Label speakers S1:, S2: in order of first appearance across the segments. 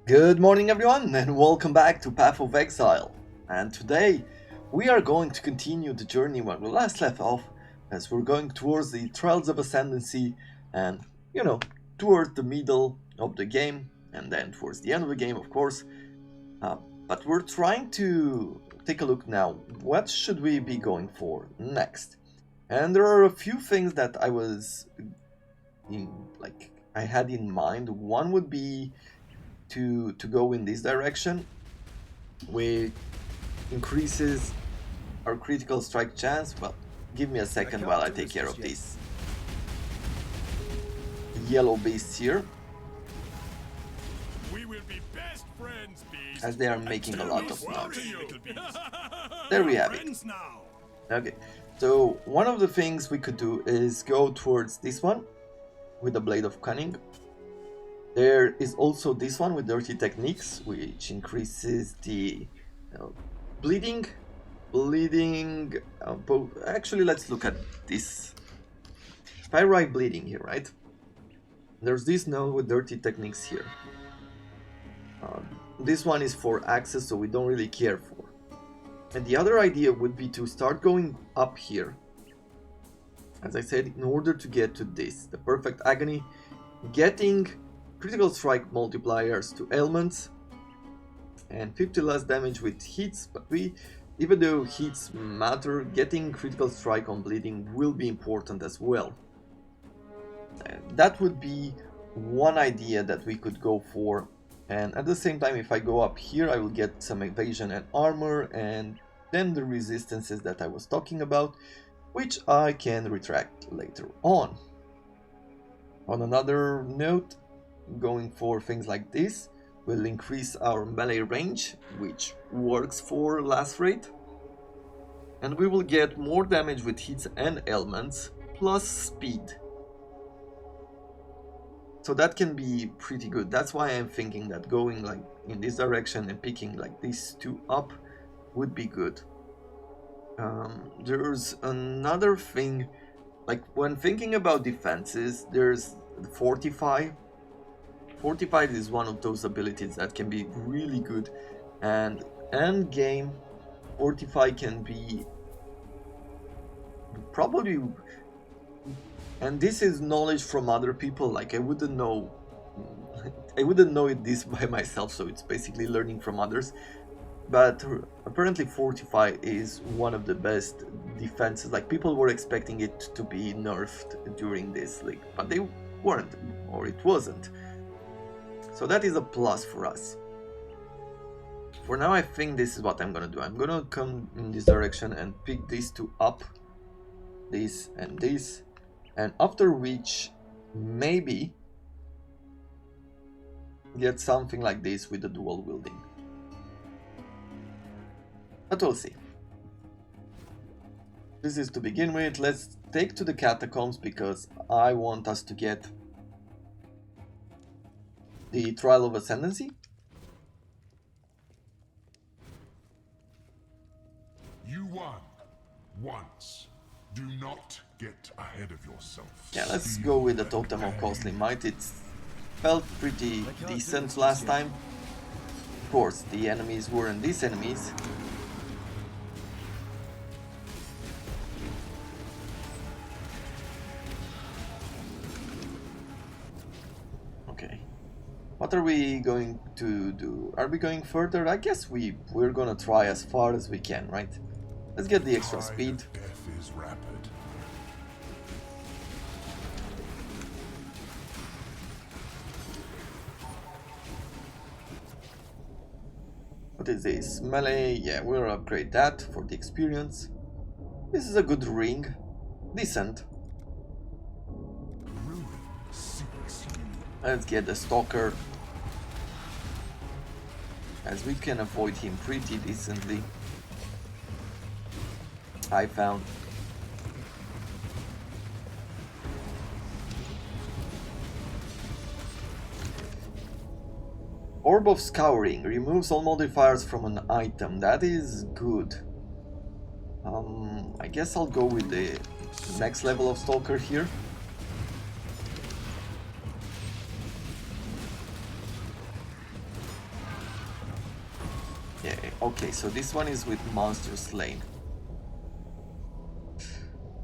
S1: Good morning everyone and welcome back to Path of Exile. And today we are going to continue the journey where we last left off, as we're going towards the Trials of Ascendancy and, towards the middle of the game and then towards the end of the game, of course. But we're trying to take a look now, what should we be going for next? And there are a few things that I had in mind. One would be to go in this direction, which increases our critical strike chance. Well, give me a second while I take care of these yellow beasts here,
S2: We will be best friends, beast.
S1: as they are making a lot of noise. There we have it. Okay, so one of the things we could do is go towards this one with the Blade of Cunning. There is also this one with Dirty Techniques, which increases the bleeding. Actually, let's look at this. If I write bleeding here, right? There's this node with Dirty Techniques here. This one is for access, so we don't really care for. And the other idea would be to start going up here, as I said, in order to get to this, the Perfect Agony, getting critical strike multipliers to ailments and 50 less damage with hits, but even though hits matter, getting critical strike on bleeding will be important as well. And that would be one idea that we could go for, and at the same time, if I go up here, I will get some evasion and armor, and then the resistances that I was talking about, which I can retract later on. On another note, going for things like this will increase our melee range, which works for last rate, and we will get more damage with hits and ailments plus speed, so that can be pretty good. That's why I'm thinking that going like in this direction and picking like these two up would be good. There's another thing, like when thinking about defenses, there's the Fortify. Fortified is one of those abilities that can be really good, and end game Fortify can be probably, and this is knowledge from other people, like I wouldn't know this by myself, so it's basically learning from others, but apparently Fortify is one of the best defenses. Like people were expecting it to be nerfed during this league, but they weren't, or it wasn't. So that is a plus for us. For now, I think this is what I'm gonna do. I'm gonna come in this direction and pick these two up, this, and after which maybe get something like this with the dual wielding. But we'll see. This is to begin with. Let's take to the catacombs because I want us to get the Trial of Ascendancy.
S2: You won once. Do not get ahead of yourself.
S1: Yeah, let's go with the Totem of Costly Might. It felt pretty decent last time. Of course, the enemies weren't these enemies. Okay. What are we going to do? Are we going further? I guess we're gonna try as far as we can, right? Let's get the extra speed.
S2: Death is rapid.
S1: What is this? Melee? Yeah, we'll upgrade that for the experience. This is a good ring. Decent.
S2: Ruin seeks you.
S1: Let's get the Stalker, as we can avoid him pretty decently, I found. Orb of Scouring removes all modifiers from an item. That is good. I guess I'll go with the next level of Stalker here. Yeah, okay, so this one is with Monster Slain.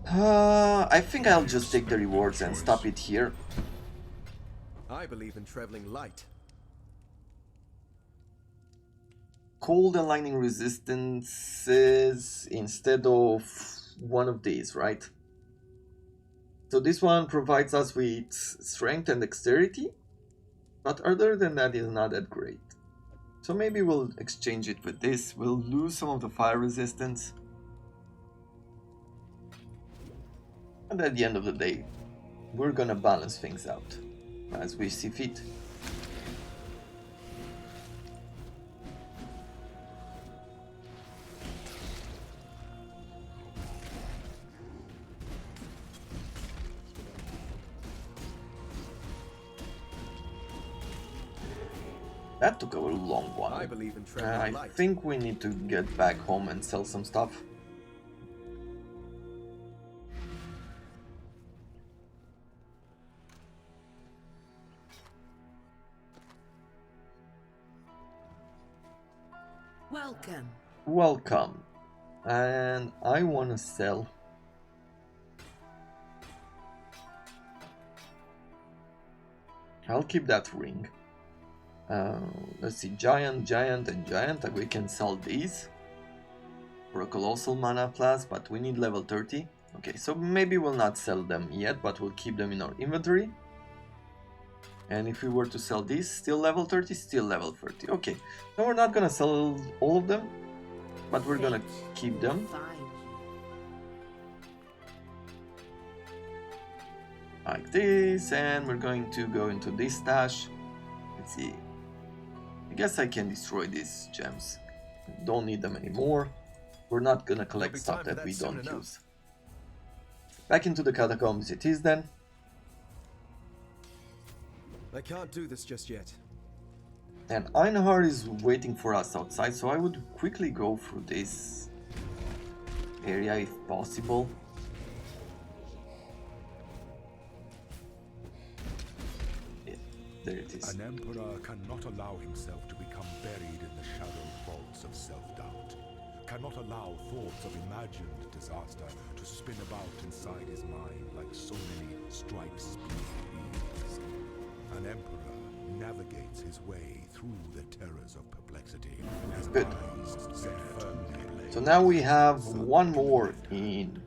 S1: I think I'll just take the rewards and stop it here.
S3: I believe in traveling light.
S1: Cold and lightning resistances instead of one of these, right? So this one provides us with strength and dexterity, but other than that is not that great. So maybe we'll exchange it with this. We'll lose some of the fire resistance. And at the end of the day, we're gonna balance things out as we see fit. That took a long one.
S3: I believe in traveling
S1: I
S3: light.
S1: think we need to get back home and sell some stuff.
S4: Welcome.
S1: Welcome. And I want to sell. I'll keep that ring. Let's see, giant, and giant. We can sell these for a colossal mana plus, but we need level 30. Okay, so maybe we'll not sell them yet, but we'll keep them in our inventory. And if we were to sell these, still level 30, still level 30. Okay, so we're not gonna sell all of them, but we're gonna keep them. Like this, and we're going to go into this stash. Let's see. I guess I can destroy these gems. Don't need them anymore. We're not gonna collect stuff that we don't use. Back into the catacombs it is then.
S3: I can't do this just yet.
S1: And Einhar is waiting for us outside, so I would quickly go through this area if possible. Yeah, there it is.
S2: An emperor cannot allow himself to become buried in the shadow vaults of self-doubt. Cannot allow thoughts of imagined disaster to spin about inside his mind like so many stripes-split leaves. An emperor navigates his way through the terrors of perplexity. His
S1: Good.
S2: eyes set firmly ablaze.
S1: So now we have one more in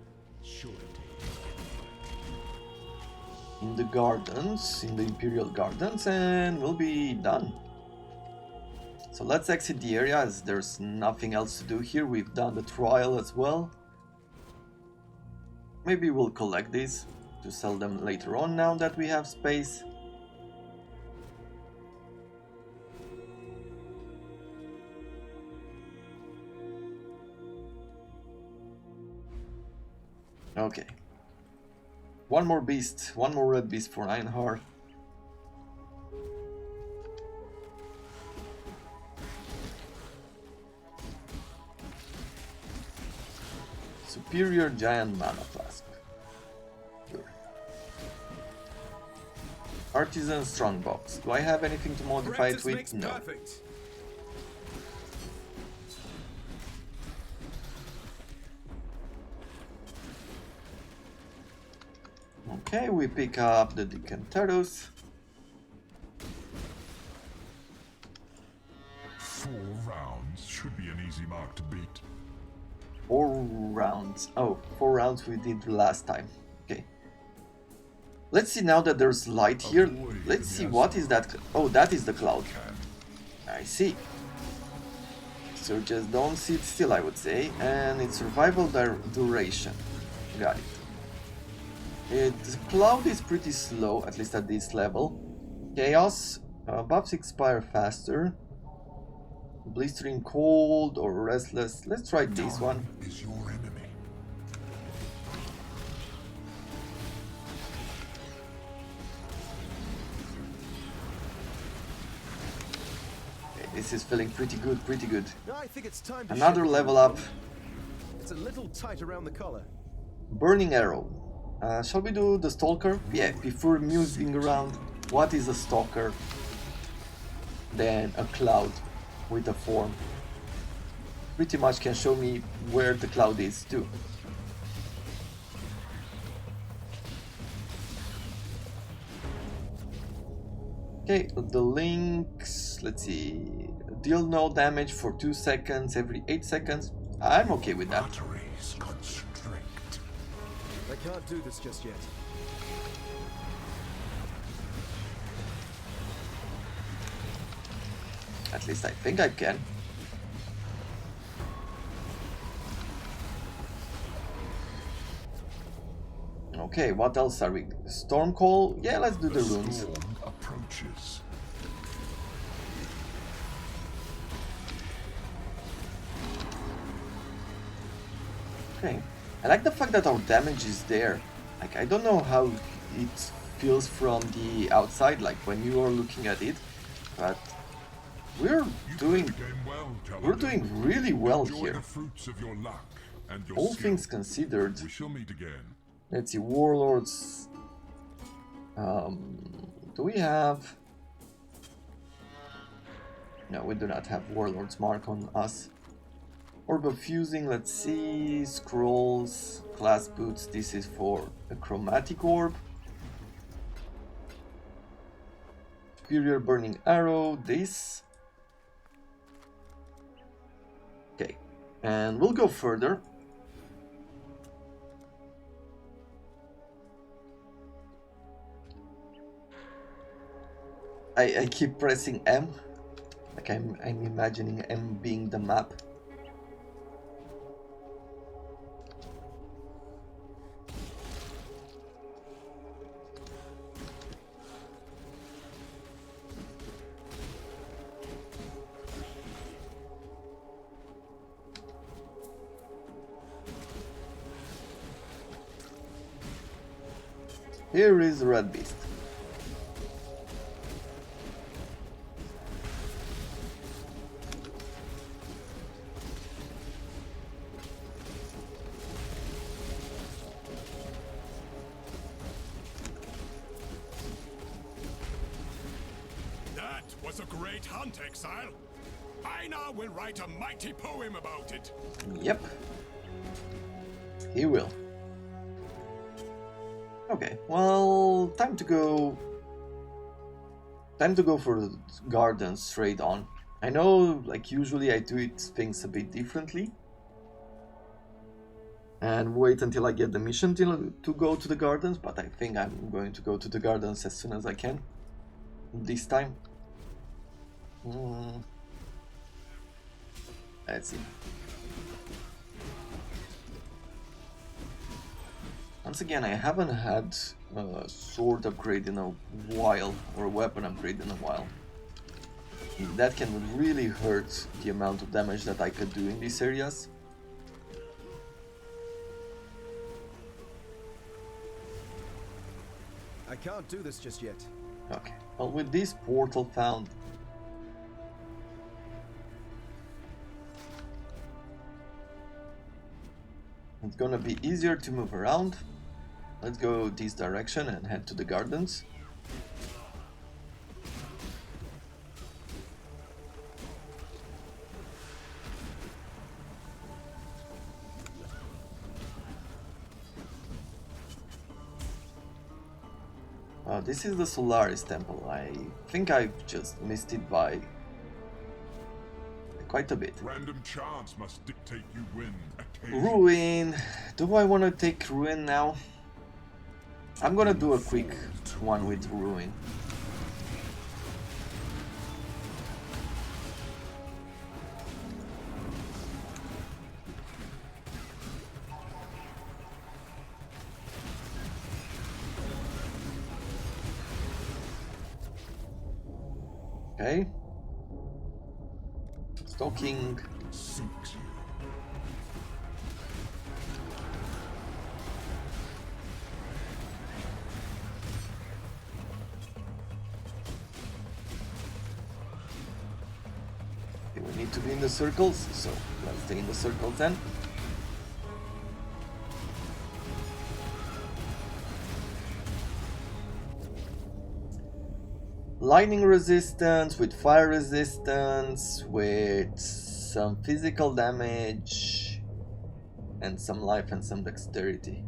S1: the gardens, in the Imperial Gardens, and we'll be done. So let's exit the area as there's nothing else to do here. We've done the trial as well. Maybe we'll collect these to sell them later on now that we have space. Okay. One more beast, one more red beast for Einhar. Superior giant mana flask. Sure. Artisan strongbox. Do I have anything to modify it with? No.
S3: Perfect.
S1: Okay, we pick up the Decantaros.
S2: 4 rounds should be an easy mark to beat.
S1: 4 rounds. Oh, 4 rounds we did last time. Okay. Let's see now that there's light here. Let's see what is that. Oh, that is the cloud. I see. So just don't sit still, I would say. And it's survival duration. Got it. The cloud is pretty slow, at least at this level. Chaos. Buffs expire faster. Blistering cold or restless. Let's try this one.
S2: Is your enemy.
S1: Okay, this is feeling pretty good, pretty good.
S3: I think it's time to
S1: Another
S3: shift.
S1: level up.
S3: It's a little tight around the collar.
S1: Burning arrow. Shall we do the stalker? Yeah, before moving around. What is a stalker? Then a cloud with a form. pretty much can show me where the cloud is too. Okay, the links, let's see, deal no damage for 2 seconds every 8 seconds. I'm okay with that.
S2: Batteries constrict.
S3: I can't do this just yet.
S1: At least I think I can. Okay, what else are we? Storm Call? Yeah, let's do the runes.
S2: Storm approaches.
S1: Okay. I like the fact that our damage is there. Like, I don't know how it feels from the outside, like when you are looking at it, but we're doing really well here.
S2: The fruits of your luck and your
S1: All
S2: skill.
S1: things considered.
S2: We shall meet again.
S1: Let's see, warlords. Do we have? No, we do not have warlords mark on us. Orb of fusing. Let's see, scrolls, class boots. This is for a chromatic orb. Superior burning arrow. This. Okay, and we'll go further. I keep pressing M, like I'm imagining M being the map. Here is Red Beast.
S4: That was a great hunt, Exile. I now will write a mighty poem about it.
S1: Yep. He will. Okay, well, time to go for the gardens straight on. I know, like, usually I do things a bit differently. And wait until I get the mission to go to the gardens, but I think I'm going to go to the gardens as soon as I can. This time. Let's see. Once again, I haven't had a sword upgrade in a while, or a weapon upgrade in a while. That can really hurt the amount of damage that I could do in these areas.
S3: I can't do this just yet.
S1: Okay, well, with this portal found, it's gonna be easier to move around. Let's go this direction and head to the gardens. This is the Solaris Temple. I think I've just missed it by quite a bit.
S2: Random chance must dictate you win occasionally.
S1: Ruin. Do I want to take Ruin now? I'm gonna do a quick one with Ruin. Okay. Stalking.
S2: Sinks you.
S1: Okay, we need to be in the circles, so let's stay in the circles then. Lightning resistance, with fire resistance, with some physical damage and some life and some dexterity.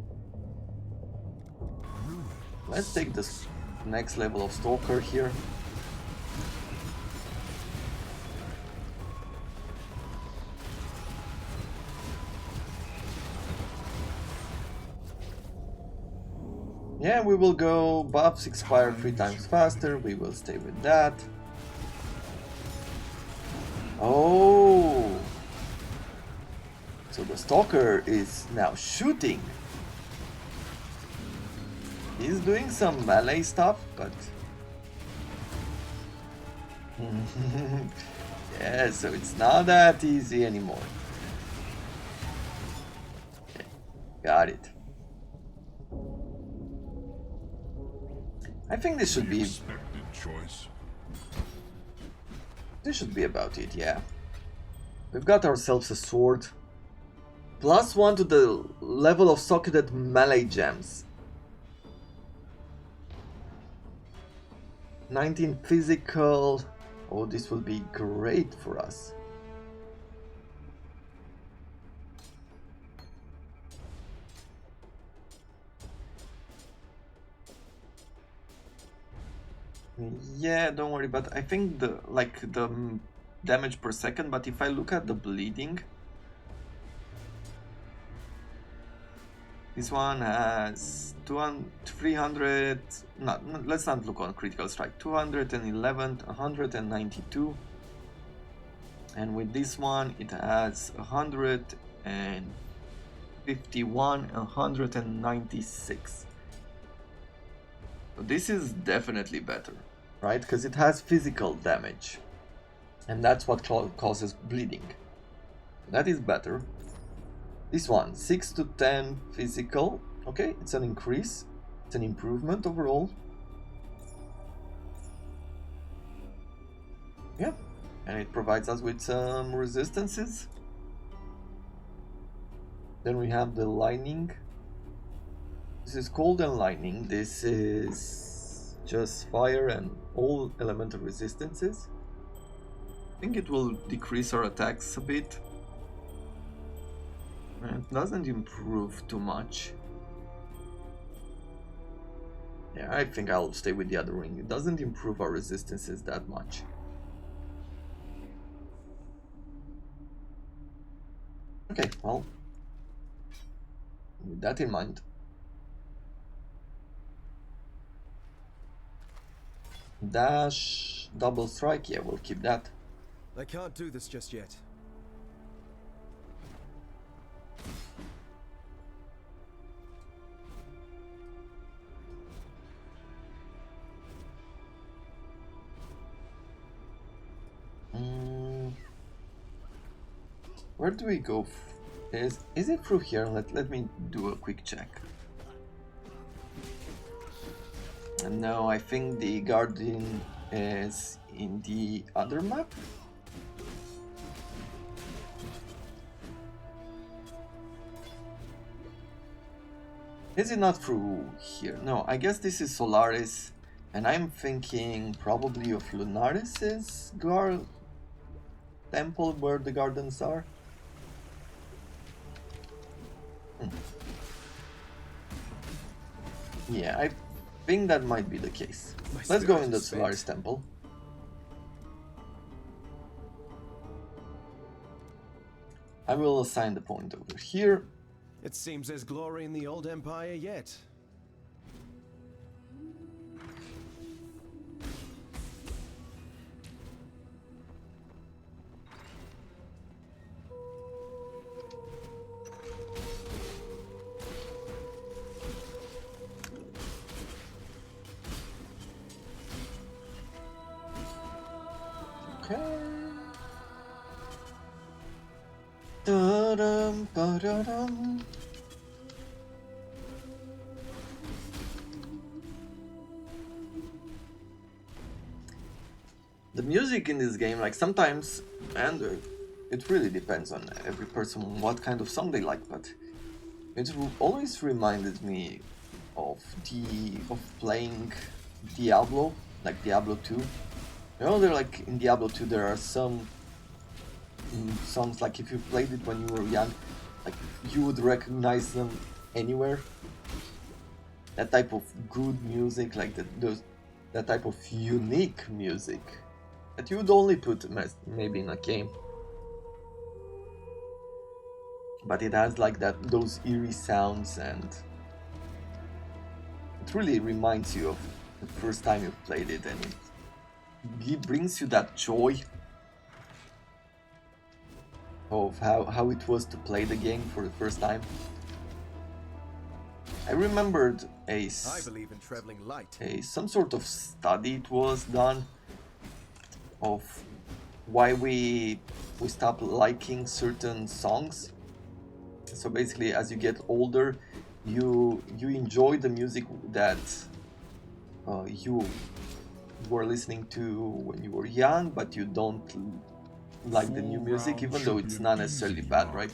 S1: Let's take this next level of Stalker here. Yeah, we will go buffs expire 3 times faster, we will stay with that. Oh! So the Stalker is now shooting. He's doing some melee stuff, but... yeah, so it's not that easy anymore. Okay, got it. I think this should be...
S4: choice.
S1: This should be about it, yeah. We've got ourselves a sword. +1 to the level of socketed melee gems. 19 physical. Oh, this will be great for us. Yeah, don't worry, but I think the damage per second, but if I look at the bleeding, this one has 300, let's not look on critical strike, 211, 192, and with this one it has 151, 196. So this is definitely better, right? Because it has physical damage, and that's what causes bleeding. That is better. This one, 6 to 10 physical. Okay, it's an increase. It's an improvement overall. Yeah, and it provides us with some resistances. Then we have the lightning. This is cold and lightning. This is just fire and all elemental resistances. I think it will decrease our attacks a bit. It doesn't improve too much. Yeah, I think I'll stay with the other ring. It doesn't improve our resistances that much. Okay, well, with that in mind. Dash, double strike, yeah, we'll keep that.
S3: I can't do this just yet.
S1: Where do we go? Is it through here? Let me do a quick check. No, I think the garden is in the other map. Is it not through here? No, I guess this is Solaris, and I'm thinking probably of Lunaris's temple where the gardens are. Yeah, I think that might be the case. Let's go in the Solaris temple. I will assign the point over here.
S3: It seems there's glory in the old empire yet.
S1: Da-dum, ba-da-dum. The music in this game, like sometimes, and it really depends on every person what kind of song they like, but it always reminded me of playing Diablo, like Diablo 2. You know, they're like in Diablo 2 there are some songs, like if you played it when you were young, like you would recognize them anywhere. That type of good music, like that type of unique music that you would only put maybe in a game. But it has like those eerie sounds, and it really reminds you of the first time you played it, and it brings you that joy of how it was to play the game for the first time. I remembered
S3: I believe in traveling light.
S1: some sort of study it was done of why we stop liking certain songs. So basically, as you get older, you enjoy the music that you were listening to when you were young, but you don't like the new music, even though it's not necessarily bad, right?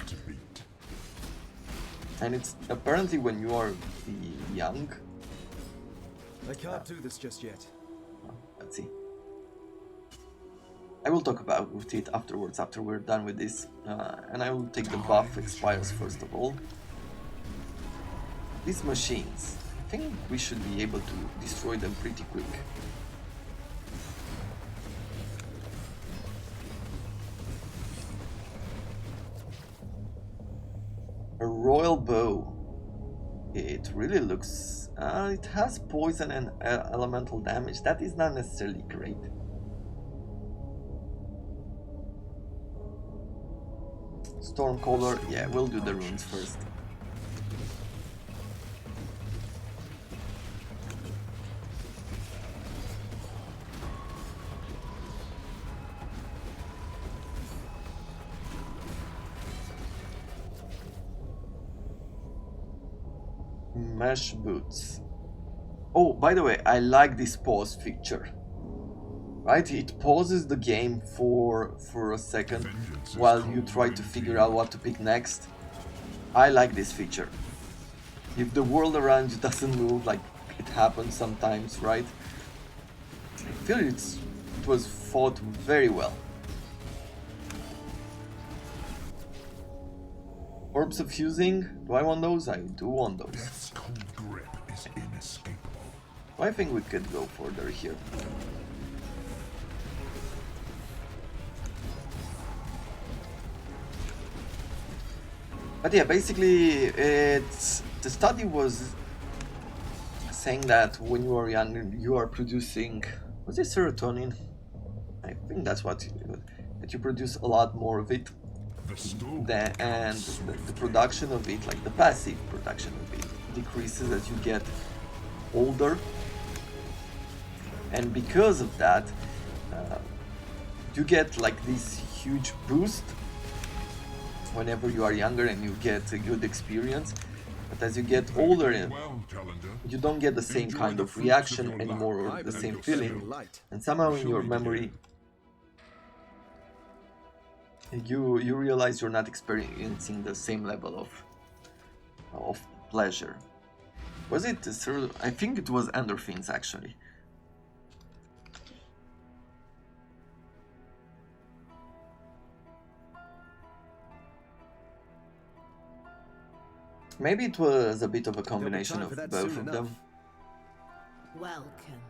S1: And it's apparently when you are young.
S3: I can't do this just yet.
S1: Let's see. I will talk about it afterwards, after we're done with this, and I will take the buff expires first of all. These machines, I think we should be able to destroy them pretty quick. A royal bow. It really looks... it has poison and elemental damage. That is not necessarily great. Stormcaller, yeah, we'll do the runes first. Mesh boots. Oh, by the way, I like this pause feature. Right, it pauses the game for a second while you try to figure out what to pick next. I like this feature. If the world around you doesn't move, like it happens sometimes, right? I feel it was thought very well. Orbs of fusing, do I want those? I do want those.
S2: Death's cold grip is inescapable.
S1: I think we could go further here. But yeah, basically, the study was saying that when you are young, you are producing, was it serotonin? I think that's what that you produce a lot more of it, and the production of it, like the passive production of it, decreases as you get older, and because of that, you get like this huge boost whenever you are younger and you get a good experience, but as you get older you don't get the same kind of reaction anymore or the same feeling, and somehow in your memory you realize you're not experiencing the same level of pleasure. Was it I think it was endorphins actually. Maybe it was a bit of a combination of both of them.
S5: Welcome.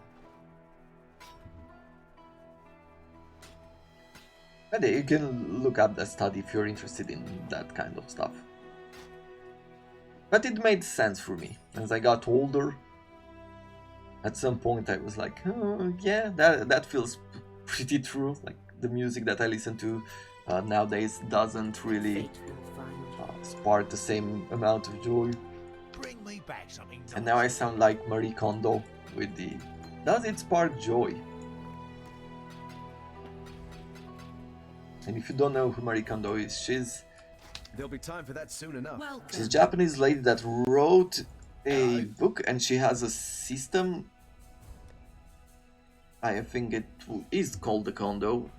S1: But you can look up the study if you're interested in that kind of stuff. But it made sense for me. As I got older, at some point I was like, oh, yeah, that feels pretty true. Like the music that I listen to nowadays doesn't really spark the same amount of joy.
S4: Bring me back something nice.
S1: And now I sound like Marie Kondo with the... Does it spark joy? And if you don't know who Marie Kondo is,
S3: There'll be time for that soon enough.
S1: she's a Japanese lady that wrote a book, and she has a system. I think it is called the Kondo,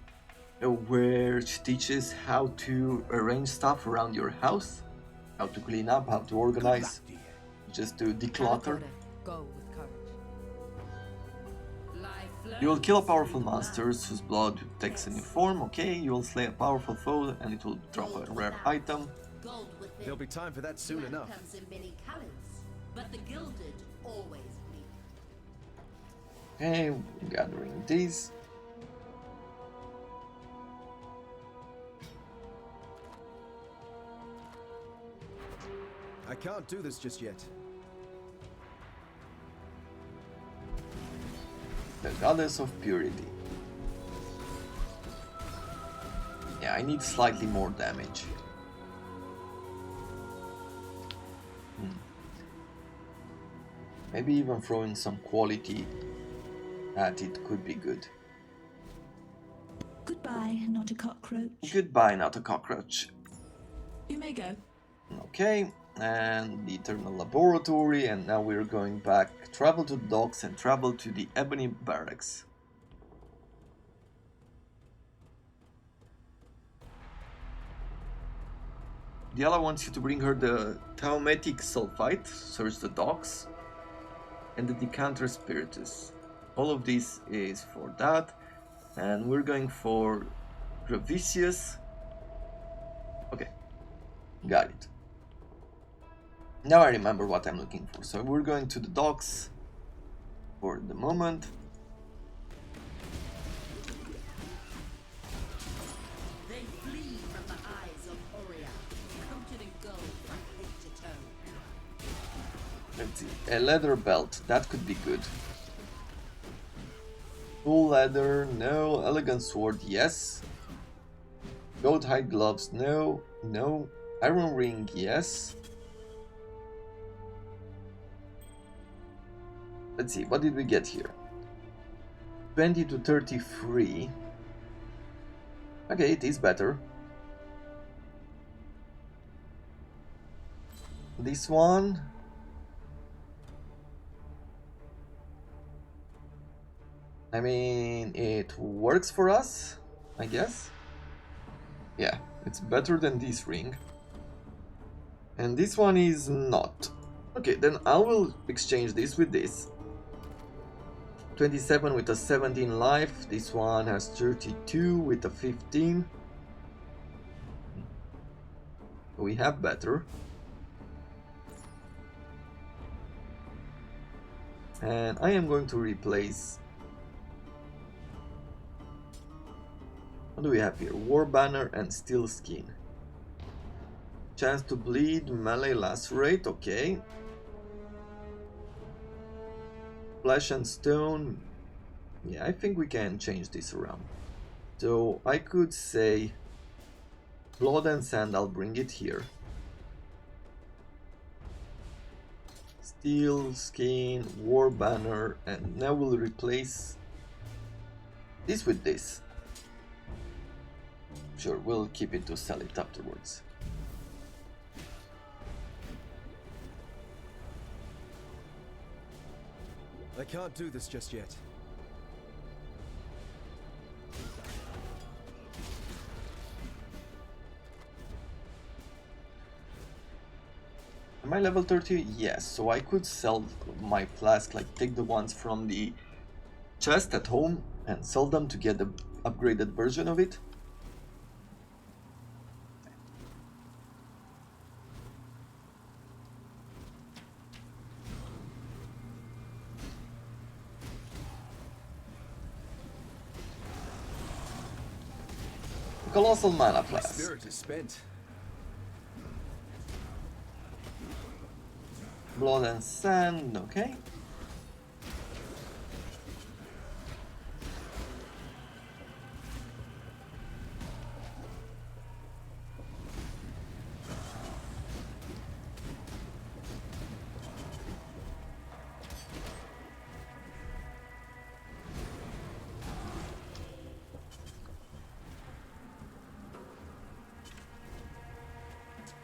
S1: where she teaches how to arrange stuff around your house, how to clean up, how to organize, just to declutter.
S5: Go with courage. Life
S1: You will kill a powerful monster whose blood takes a new form. Okay, you will slay a powerful foe and it will drop a rare item.
S3: There'll be time for that soon enough.
S5: Comes in many colors, but the gilded always bleed.
S1: Okay, gathering these.
S3: I can't do this just yet.
S1: The Goddess of Purity. Yeah, I need slightly more damage. Maybe even throwing some quality at it could be good.
S6: Goodbye, not a cockroach.
S1: Goodbye, not a cockroach.
S6: You may go.
S1: Okay, and the Eternal Laboratory, and now we're going back, travel to the docks and travel to the Ebony Barracks. Diala wants you to bring her the Thaumatic Sulfite, search the docks, and the Decanter Spiritus. All of this is for that, and we're going for Gravicius. Okay, got it. Now I remember what I'm looking for. So we're going to the docks for the moment.
S5: They flee from the eyes of Oria, coated in gold from head to toe.
S1: Let's see. A leather belt. That could be good. Full leather. No. Elegant sword. Yes. Goat hide gloves. No. No. Iron ring. Yes. Let's see, what did we get here? 20 to 33. Okay, it is better. This one. I mean, it works for us, I guess. Yeah, it's better than this ring. And this one is not. Okay, then I will exchange this with this. 27 with a 17 life. This one has 32 with a 15. We have better. And I am going to replace... What do we have here? War Banner and Steel Skin. Chance to bleed, melee lacerate, okay. Flesh and stone. Yeah, I think we can change this around. So I could say blood and sand, I'll bring it here. Steel, skin, war banner, and now we'll replace this with this. Sure, we'll keep it to sell it afterwards.
S3: I can't do this just yet.
S1: Am I level 30? Yes, so I could sell my flask, like take the ones from the chest at home and sell them to get the upgraded version of it. Colossal mana
S3: My
S1: flask.
S3: spirit is spent.
S1: Blood and sand, okay.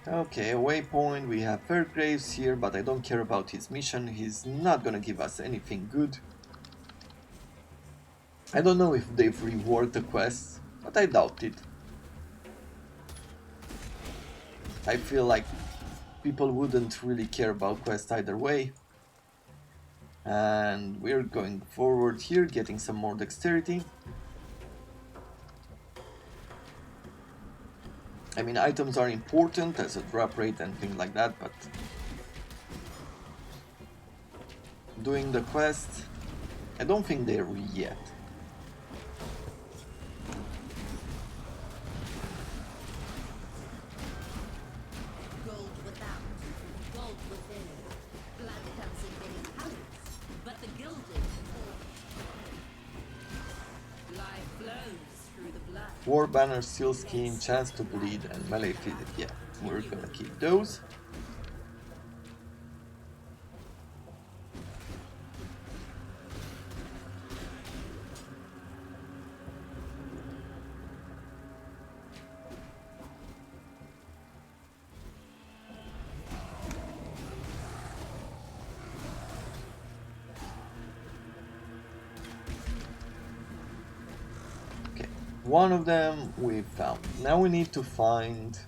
S1: Okay, a waypoint, we have Fairgraves here, but I don't care about his mission, he's not gonna give us anything good. I don't know if they've reworked the quests, but I doubt it. I feel like people wouldn't really care about quests either way. And we're going forward here, getting some more dexterity. I mean, items are important as a drop rate and things like that, but doing the quest, I don't think they're yet.
S5: Gold without, gold within. Blood comes in many colors, but the gilded life flows through the blood.
S1: War banner, seal skin, chance to bleed, and melee physic. Yeah, we're gonna keep those. One of them we found. Now we need to find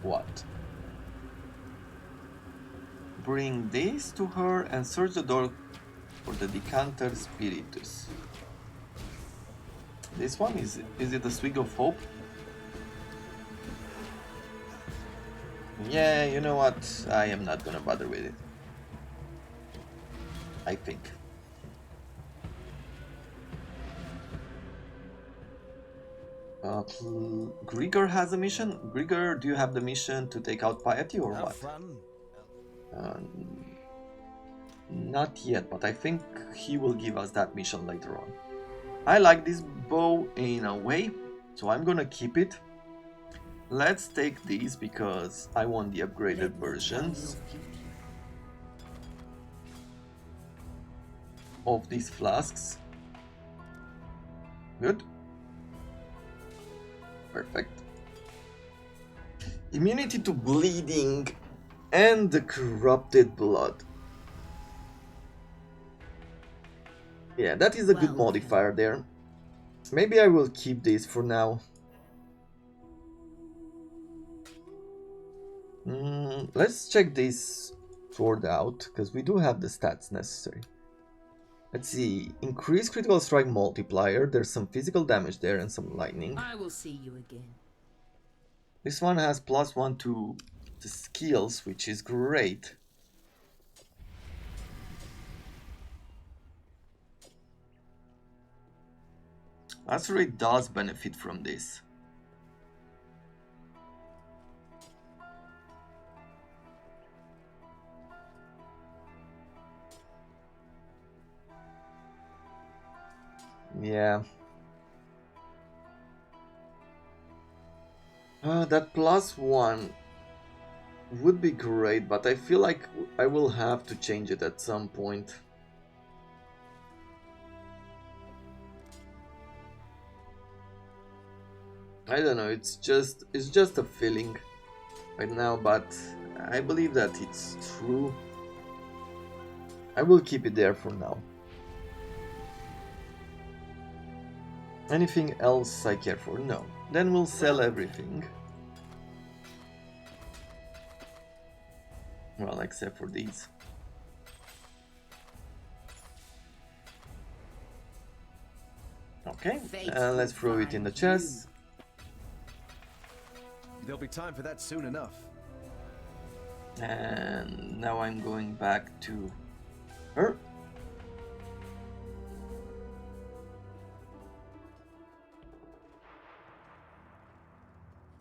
S1: what? Bring this to her and search the door for the decanter spiritus. This one is it the swig of hope? Yeah, you know what? I am not gonna bother with it. I think. Grigor has a mission. Grigor, do you have the mission to take out Piety or what? Not yet, but I think he will give us that mission later on. I like this bow in a way, so I'm gonna keep it. Let's take these because I want the upgraded versions of these flasks. Good. Perfect. Immunity to bleeding and the corrupted blood. Yeah, that is a good modifier there. Maybe I will keep this for now. Let's check this sword out, because we do have the stats necessary. Let's see, increased critical strike multiplier, there's some physical damage there and some lightning.
S5: I will see you again.
S1: This one has +1 to the skills, which is great. Asteroid does benefit from this. Yeah. That +1 would be great, but I feel like I will have to change it at some point. I don't know, it's just a feeling right now, but I believe that it's true. I will keep it there for now. Anything else I care for? No. Then we'll sell everything. Well, except for these. Okay, let's throw it in the chest.
S3: There'll be time for that soon enough.
S1: And now I'm going back to her.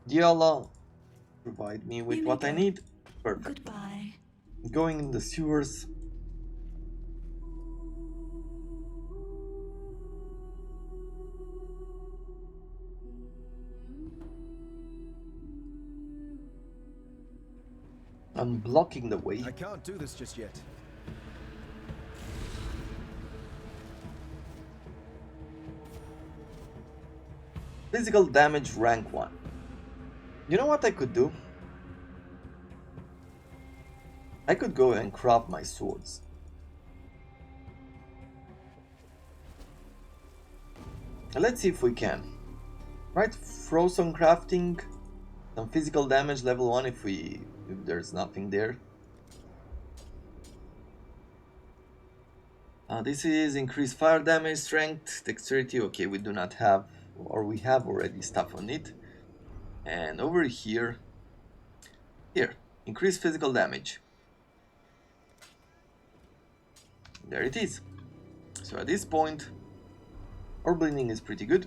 S1: Diala, provide me with what I need. Perfect.
S6: Goodbye.
S1: Going in the sewers. I'm blocking the way.
S3: I can't do this just yet.
S1: Physical damage rank 1. You know what I could do? I could go and craft my swords. Let's see if we can. Right, frozen crafting, some physical damage level 1 if there's nothing there. This is increased fire damage, strength, dexterity. Okay, we do not have, or we have already stuff on it. And over here, increased physical damage. There it is. So at this point, our bleeding is pretty good.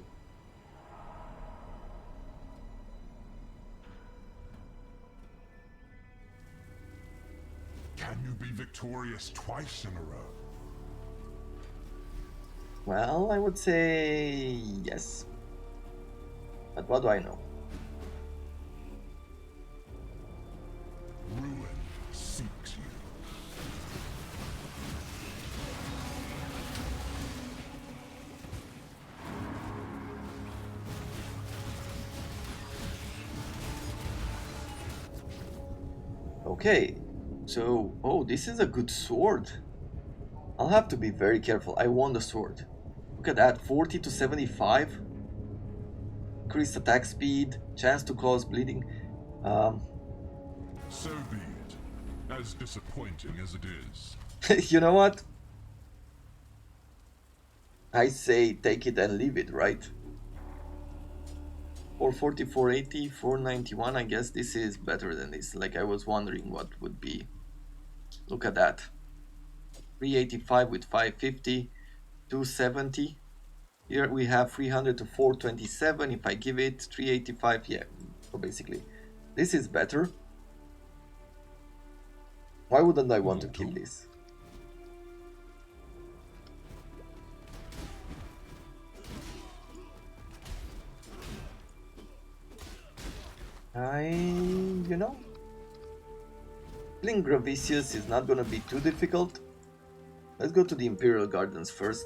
S4: Can you be victorious twice in a row?
S1: Well, I would say yes. But what do I know?
S4: Ruin seeks you.
S1: Okay, so, oh, this is a good sword. I'll have to be very careful. I want the sword. Look at that, 40 to 75. Increased attack speed, chance to cause bleeding.
S4: So be it. As disappointing as it is.
S1: You know what? I say take it and leave it, right? 440, 480, 491. I guess this is better than this. Like, I was wondering what would be. Look at that. 385 with 550, 270. Here we have 300 to 427. If I give it 385, yeah. So basically, this is better. Why wouldn't I want to kill this? You know, killing Gravicius is not gonna be too difficult. Let's go to the Imperial Gardens first.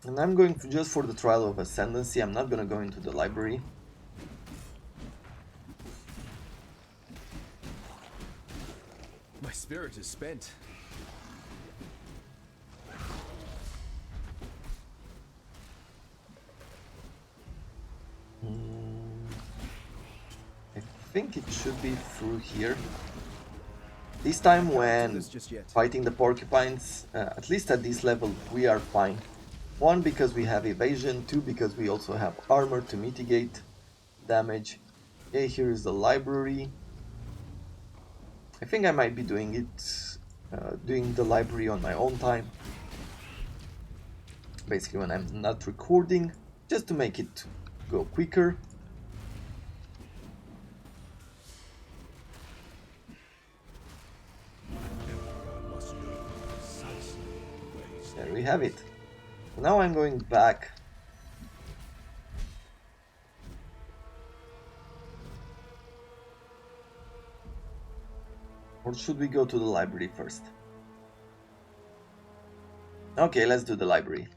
S1: And I'm going just for the Trial of Ascendancy. I'm not gonna go into the library.
S3: My spirit is spent.
S1: I think it should be through here. This time when fighting the porcupines, at least at this level, we are fine. 1, because we have evasion, 2, because we also have armor to mitigate damage. Okay, here is the library. I think I might be doing the library on my own time. Basically when I'm not recording, just to make it go quicker. There we have it. Now I'm going back. Or should we go to the library first? Okay, let's do the library.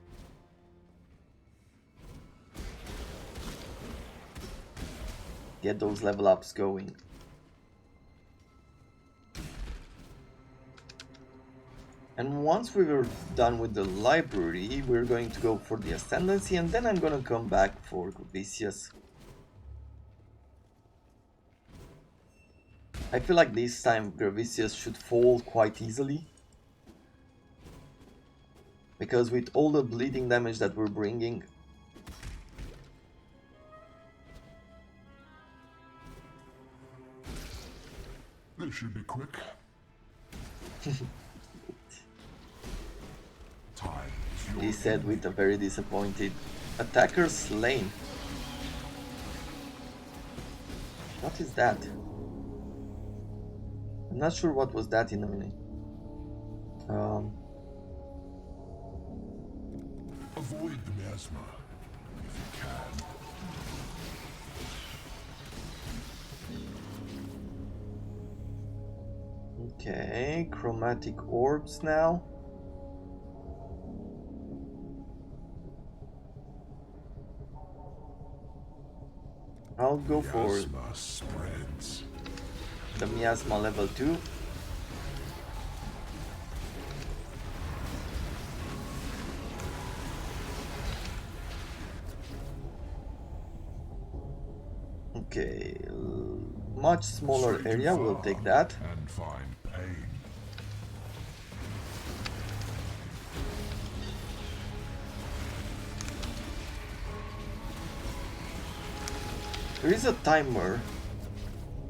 S1: Get those level ups going. And once we were done with the library, we're going to go for the Ascendancy, and then I'm gonna come back for Gravicius. I feel like this time Gravicius should fall quite easily. Because with all the bleeding damage that we're bringing...
S4: This should be quick.
S1: He said with a very disappointed attacker slain. What is that? I'm not sure what was that in a minute.
S4: Avoid the miasma if you can.
S1: Okay, chromatic orbs now. I'll go for the miasma level 2. Okay, much smaller area, we'll take that.
S2: And find pain.
S1: There is a timer,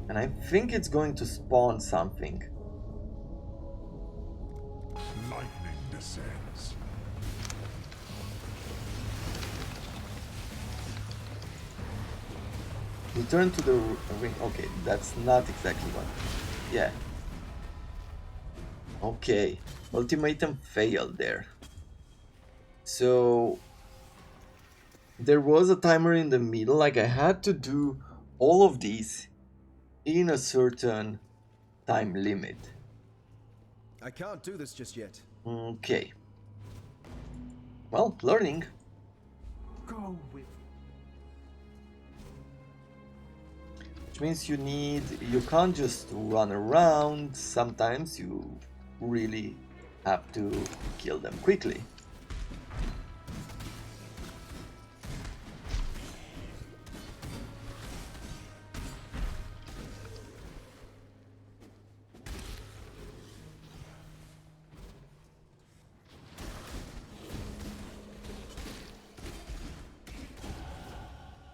S1: and I think it's going to spawn something.
S2: Lightning descends.
S1: Return to the ring. Okay, that's not exactly what. Yeah. Okay. Ultimatum failed there. So there was a timer in the middle, like I had to do all of these in a certain time limit.
S3: I can't do this just yet.
S1: Okay. Well, learning.
S7: Go with
S1: Which means you can't just run around. Sometimes you really have to kill them quickly.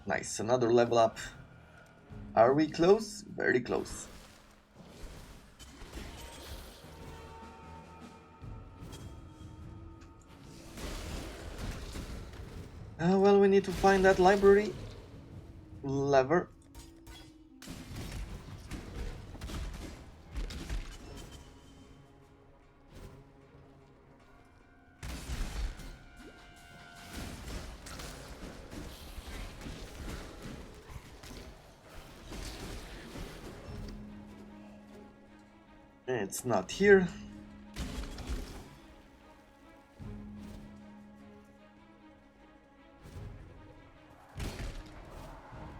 S1: Nice, another level up. Are we close? Very close. Well, we need to find that library lever. It's not here.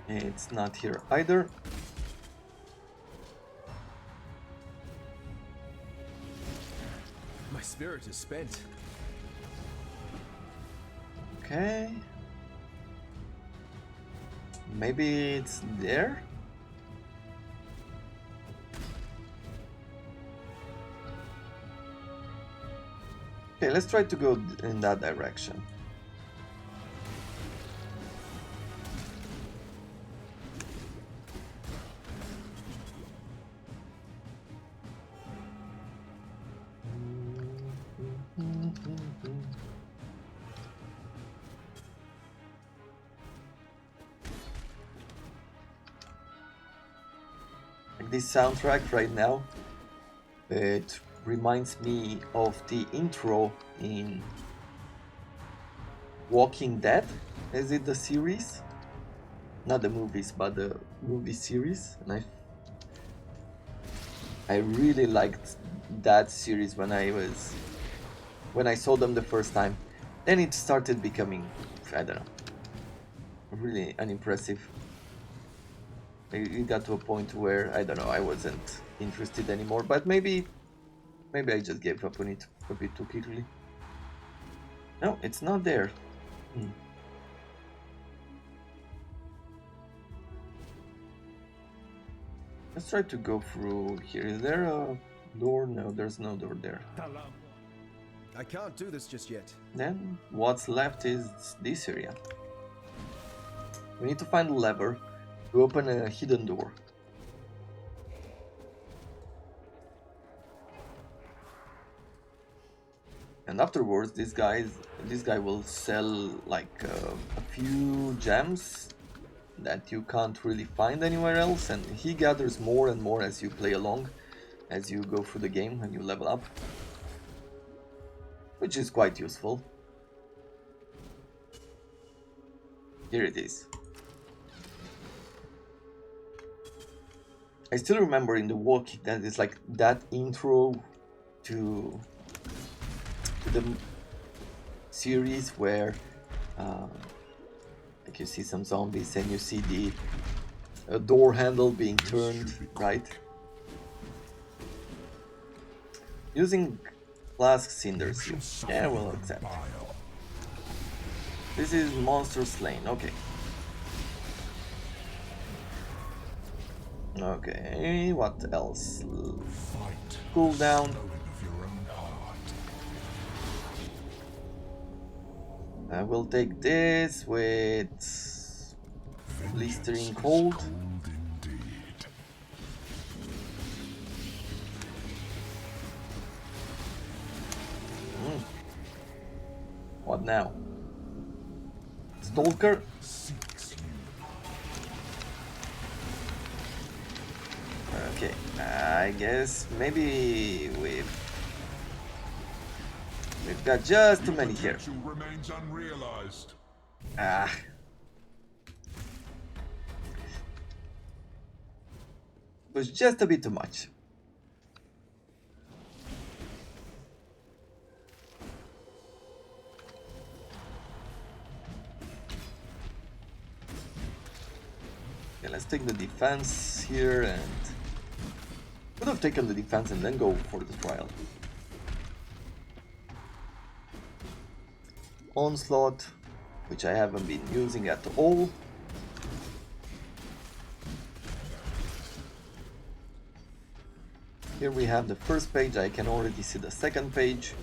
S1: It's not here either.
S3: My spirit is spent.
S1: Okay. Maybe it's there? Okay, let's try to go in that direction. Like this soundtrack right now, it reminds me of the intro in Walking Dead. Is it the series? Not the movies, but the movie series. And I really liked that series when I saw them the first time. Then it started becoming, I don't know, really unimpressive. It got to a point where, I don't know, I wasn't interested anymore, but maybe I just gave up on it a bit too quickly. No, it's not there. Let's try to go through here. Is there a door? No, there's no door there.
S3: I can't do this just yet.
S1: Then what's left is this area. We need to find a lever to open a hidden door. And afterwards, this guy will sell like a few gems that you can't really find anywhere else, and he gathers more and more as you play along, as you go through the game and you level up, which is quite useful. Here it is. I still remember in the walk that it's like that intro to the series where like you see some zombies and you see the door handle being turned, right? Using flask cinders. Yeah, we'll accept. This is monster slain. Okay. Okay, what else?
S2: Fight.
S1: Cooldown.
S2: Slowing of your own heart.
S1: I will take this with blistering
S2: Vengeance is
S1: cold.
S2: cold indeed.
S1: What now? Stalker?
S2: Seeks you.
S1: Okay, I guess maybe we've got just too many here.
S2: Potential remains unrealized.
S1: Ah. It was just a bit too much. Okay, let's take the defense here and could have taken the defense and then go for the trial. Onslaught, which I haven't been using at all. Here we have the first page, I can already see the second page.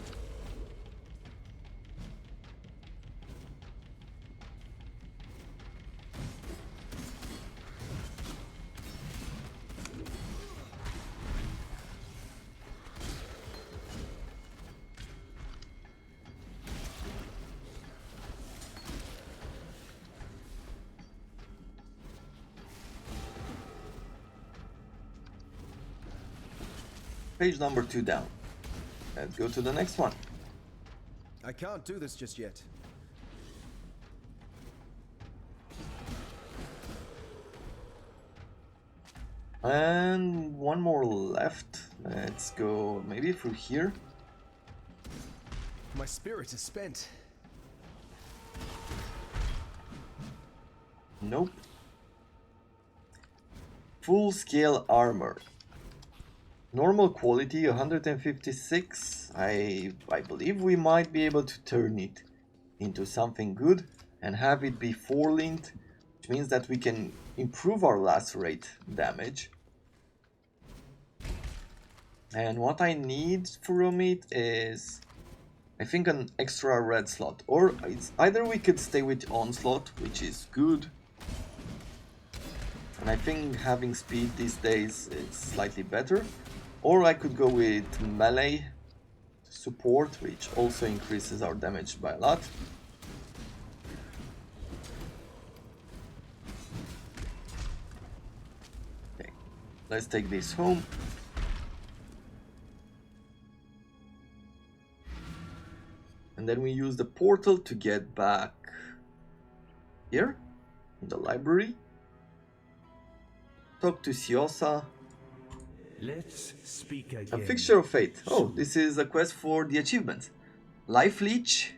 S1: Page number 2 down. Let's go to the next one.
S3: I can't do this just yet.
S1: And one more left. Let's go maybe through here.
S3: My spirit is spent.
S1: Nope. Full scale armor. Normal quality 156. I believe we might be able to turn it into something good and have it be 4-linked, which means that we can improve our lacerate damage. And what I need from it is, I think, an extra red slot, or it's either we could stay with Onslaught, which is good, and I think having speed these days is slightly better, or I could go with melee support, which also increases our damage by a lot. Okay, let's take this home. And then we use the portal to get back here in the library. Talk to Siosa.
S7: Let's speak
S1: A
S7: again.
S1: fixture of fate. Oh, this is a quest for the achievement. Life Leech.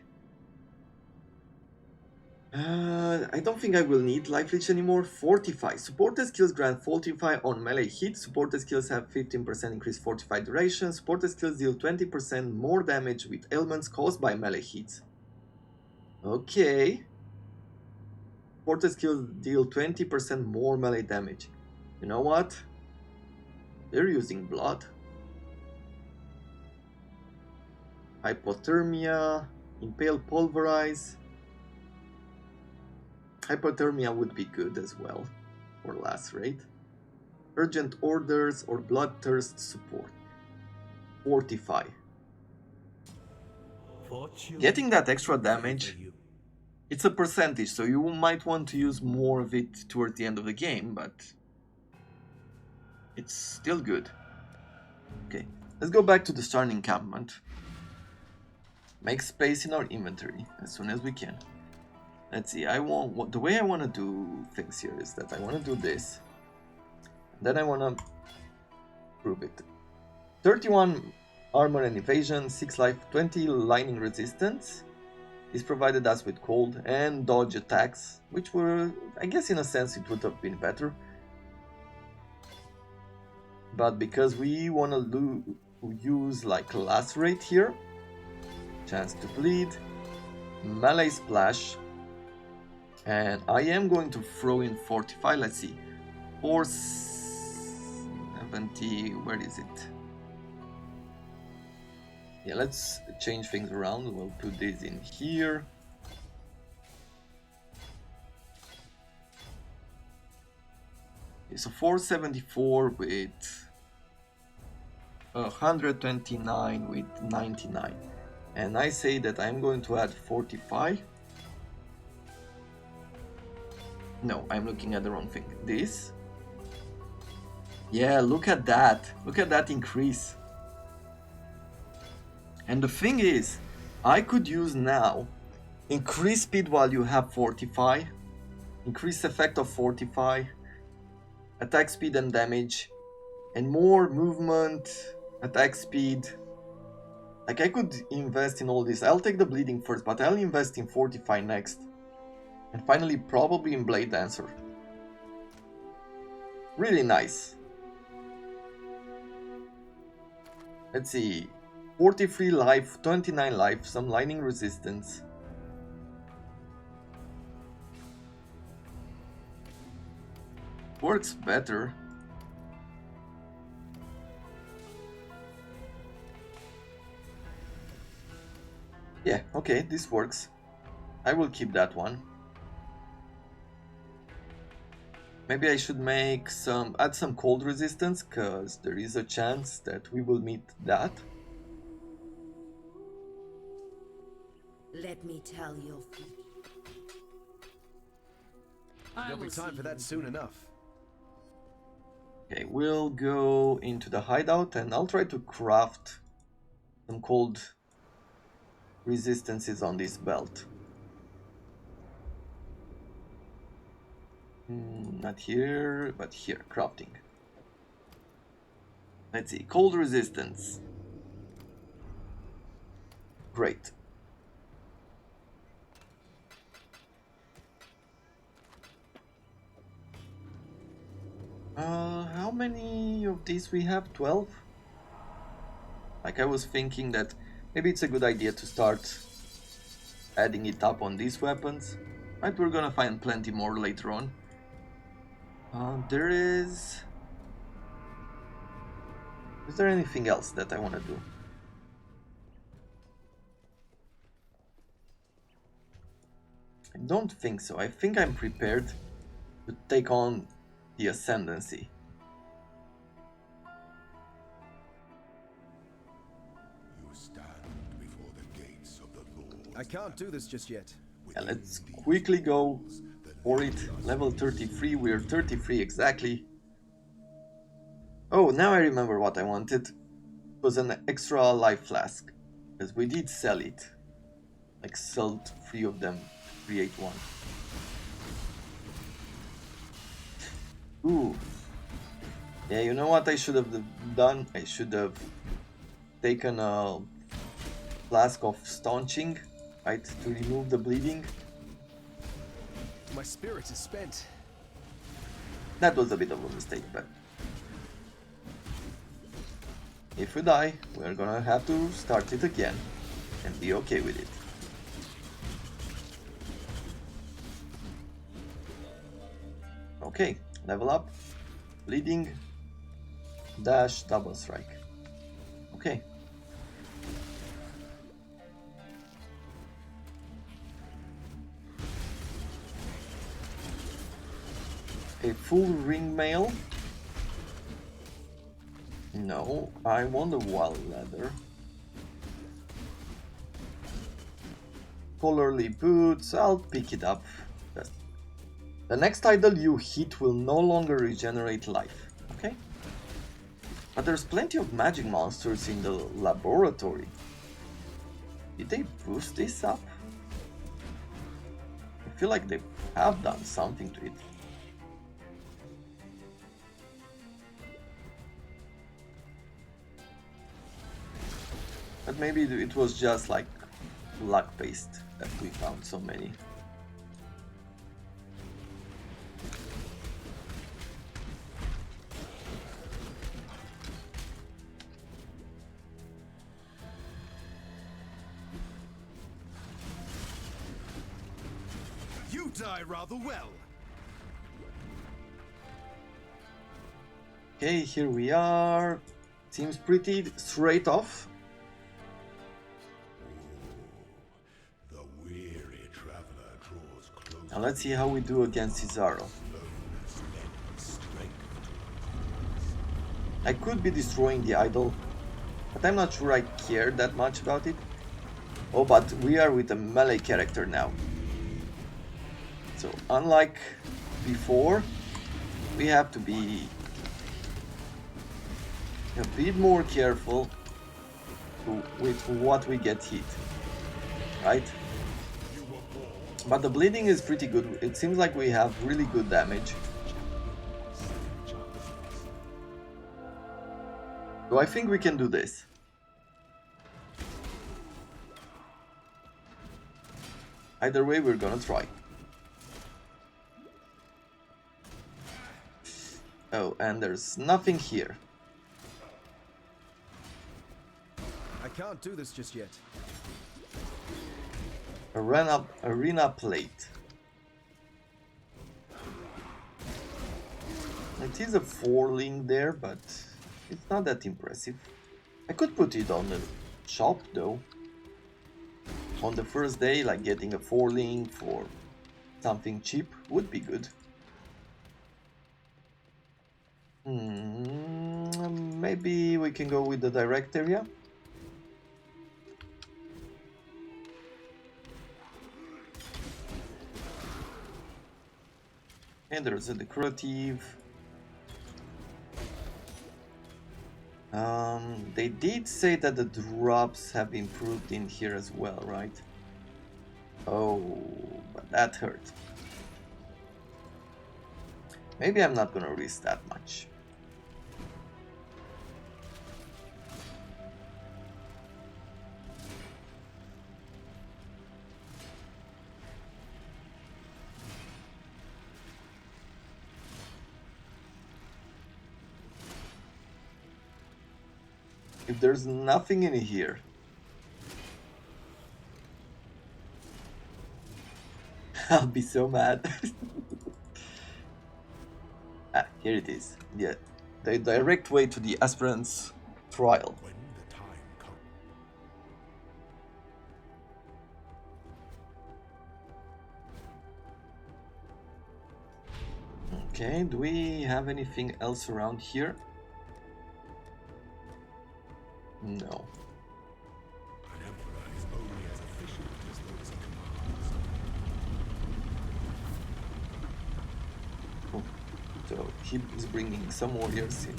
S1: I don't think I will need Life Leech anymore. Fortify. Supported skills grant Fortify on melee hits. Supported skills have 15% increased Fortify duration. Supported skills deal 20% more damage with ailments caused by melee hits. Okay. Supported skills deal 20% more melee damage. You know what? They're using blood. Hypothermia. Impale Pulverize. Hypothermia would be good as well, or lacerate. Urgent orders or bloodthirst support. Fortify.
S7: Fortune
S1: Getting that extra
S7: favor
S1: damage,
S7: you.
S1: it's a percentage, so you might want to use more of it towards the end of the game, but it's still good. Okay, let's go back to the Starn encampment. Make space in our inventory as soon as we can. Let's see, the way I want to do things here is that I want to do this. Then I want to prove it. 31 armor and evasion, 6 life, 20 lightning resistance. This provided us with cold and dodge attacks, which were, I guess in a sense it would have been better. But because we want to use like lacerate here, chance to bleed, melee splash, and I am going to throw in Fortify. Let's see, 70. Where is it? Yeah, let's change things around. We'll put this in here. Okay, so 474 with 129 with 99. And I say that I'm going to add 45. No, I'm looking at the wrong thing. This. Yeah, look at that. Look at that increase. And the thing is, I could use now increase speed while you have 45, increase effect of 45, attack speed and damage, and more movement, attack speed. Like, I could invest in all this. I'll take the bleeding first, but I'll invest in Fortify next. And finally, probably in Blade Dancer. Really nice. Let's see. 43 life, 29 life, some lightning resistance. Works better. Yeah, okay, this works. I will keep that one. Maybe I should make add some cold resistance, cause there is a chance that we will meet that.
S5: Let me tell you.
S3: There'll be time for that soon enough.
S1: Okay, we'll go into the hideout and I'll try to craft some cold resistances on this belt. Not here, but here, crafting. Let's see, cold resistance. Great. How many of these we have? 12? Like, I was thinking that maybe it's a good idea to start adding it up on these weapons. Right, we're gonna find plenty more later on. Is there anything else that I want to do? I don't think so. I think I'm prepared to take on the Ascendancy.
S2: You stand before the gates of the Lord.
S3: I can't do this just yet.
S1: Yeah, let's quickly go for it. Level 33, we're 33 exactly. Oh, now I remember what I wanted. It was an extra life flask, because we did sell it. Like, sold 3 of them to create one. Ooh. Yeah, you know what I should have done? I should have taken a flask of staunching, right, to remove the bleeding.
S3: My spirit is spent.
S1: That was a bit of a mistake, but if we die, we're gonna have to start it again and be okay with it. Okay, level up, bleeding, dash, double strike. Okay. A full ring mail. No, I want the wild leather. Colorly boots, I'll pick it up. The next idol you hit will no longer regenerate life, okay? But there's plenty of magic monsters in the laboratory. Did they boost this up? I feel like they have done something to it. But maybe it was just like luck based that we found so many.
S3: You die rather well.
S1: Okay, here we are. Seems pretty straight off.
S4: The weary traveler draws close.
S1: Now let's see how we do against Cesaro. I could be destroying the idol, but I'm not sure I care that much about it. Oh, but we are with a melee character now. So unlike before, we have to be a bit more careful with what we get hit, right? But the bleeding is pretty good. It seems like we have really good damage. So I think we can do this. Either way, we're gonna try. Oh, and there's nothing here.
S3: I can't do this just yet.
S1: Arena plate. It is a 4-link there, but it's not that impressive. I could put it on the shop though. On the first day, like getting a 4-link for something cheap would be good. Maybe we can go with the direct area. And there's a decorative. They did say that the drops have improved in here as well, right? Oh, but that hurt. Maybe I'm not gonna risk that much. If there's nothing in here, I'll be so mad. Ah, here it is. Yeah, the direct way to the aspirant's trial.
S2: When the time comes.
S1: Okay, do we have anything else around here? No.
S2: An emperor is only as efficient as those he commands.
S1: Cool. So he is bringing some warriors in.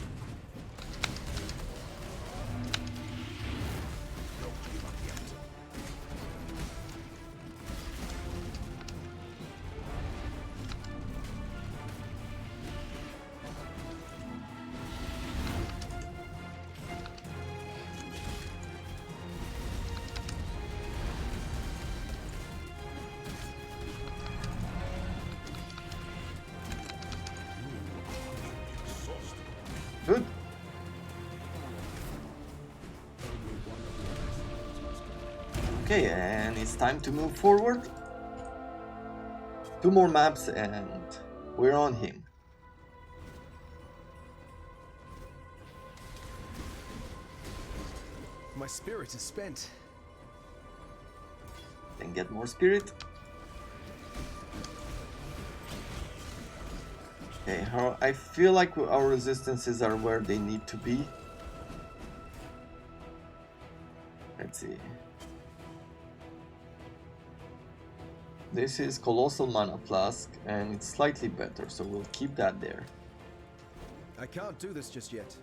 S2: Don't give up yet.
S1: Good. Okay, and it's time to move forward. 2 more maps and we're on him.
S3: My spirit is spent.
S1: Then get more spirit. Okay, I feel like our resistances are where they need to be. Let's see. This is Colossal Mana Flask, and it's slightly better, so we'll keep that there.
S3: I can't do this just yet.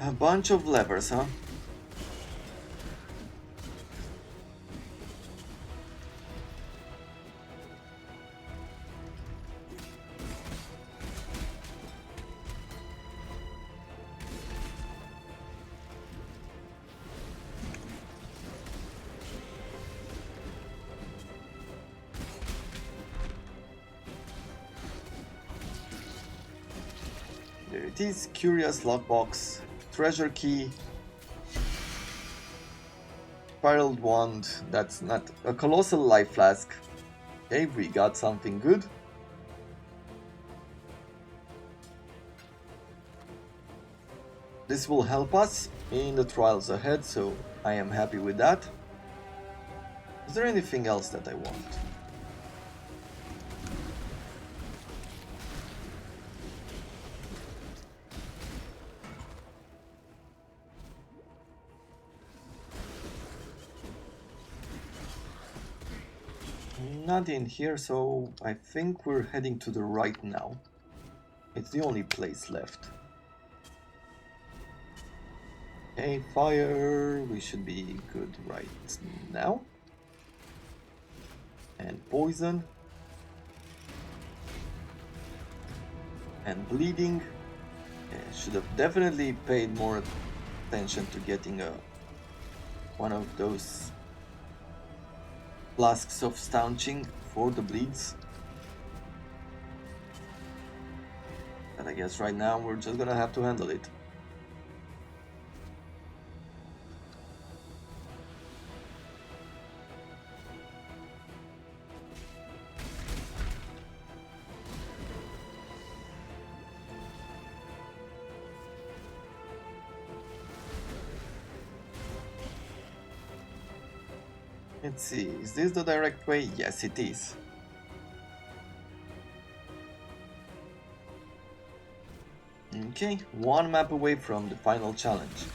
S1: A bunch of levers, huh? There it is, Curious Lockbox, Treasure Key, Spiraled Wand, that's not a Colossal Life Flask, Okay, we got something good. This will help us in the trials ahead, so I am happy with that. Is there anything else that I want? Not in here, so I think we're heading to the right now. It's the only place left. Okay, fire, we should be good right now. And poison. And bleeding. Yeah, should have definitely paid more attention to getting one of those flasks of staunching for the bleeds. But I guess right now we're just gonna have to handle it. Let's see, is this the direct way? Yes, it is. Okay, one map away from the final challenge.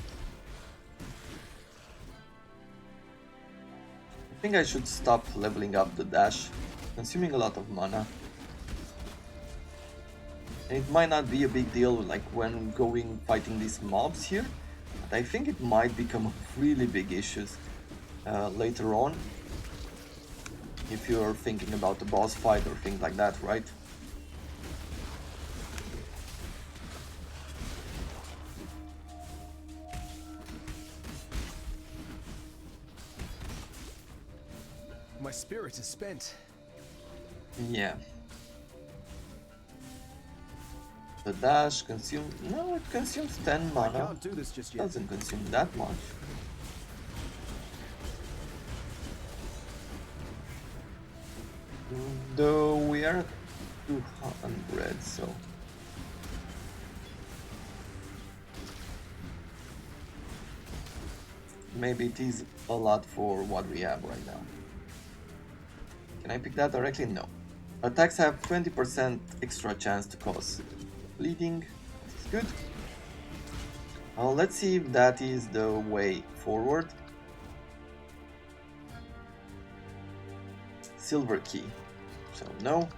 S1: I think I should stop leveling up the dash, consuming a lot of mana. And it might not be a big deal like when going fighting these mobs here, but I think it might become a really big issue later on, if you're thinking about a boss fight or things like that, right?
S3: My spirit is spent.
S1: Yeah. The dash consumes... No, it consumes 10
S3: I
S1: mana.
S3: can't do this just yet.
S1: Doesn't consume that much. Though we are at 200, so... maybe it is a lot for what we have right now. Can I pick that directly? No. Attacks have 20% extra chance to cause bleeding. That's good. Let's see if that is the way forward. Silver key. So no.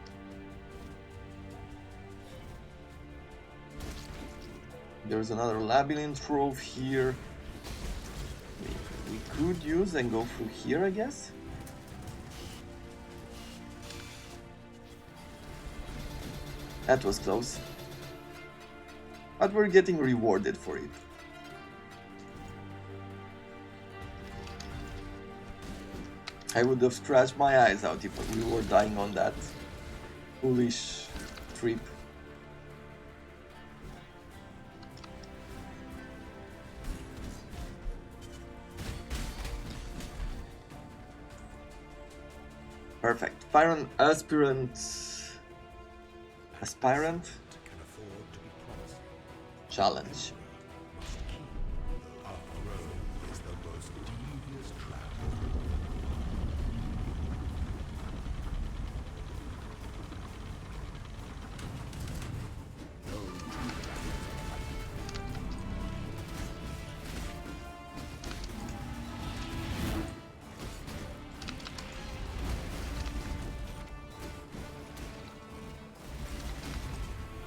S1: There's another labyrinth trove here. We could use and go through here, I guess. That was close. But we're getting rewarded for it. I would have scratched my eyes out if we were dying on that foolish trip. Perfect. Byron aspirant. Aspirant?
S2: Can afford to be promised.
S1: Challenge.
S2: Our road is the most devious trap.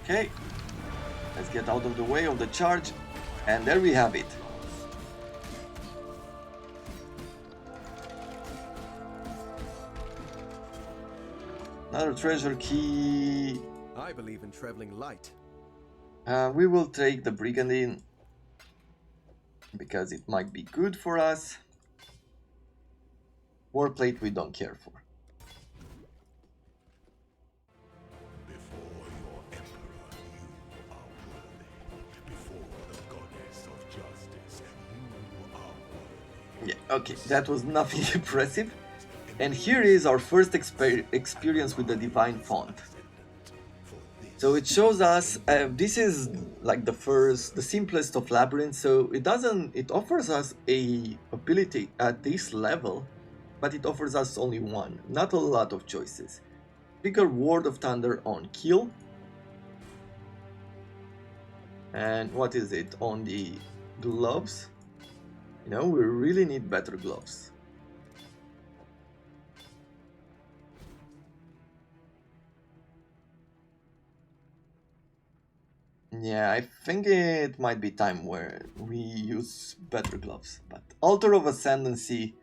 S1: Okay, let's get out of the way of the charge, and there we have it. Another treasure key.
S3: I believe in traveling light.
S1: We will take the Brigandine because it might be good for us. Warplate we don't care for.
S2: Before your emperor, you are worthy. Before the goddess of justice, you are worthy.
S1: Yeah, okay, that was nothing impressive. And here is our first experience with the Divine Font. So it shows us, this is like the simplest of labyrinths, so it offers us a ability at this level, but it offers us only one, not a lot of choices. Trigger Word of Thunder on kill. And what is it? On the gloves? You know, we really need better gloves. Yeah, I think it might be time where we use better gloves. But Altar of Ascendancy.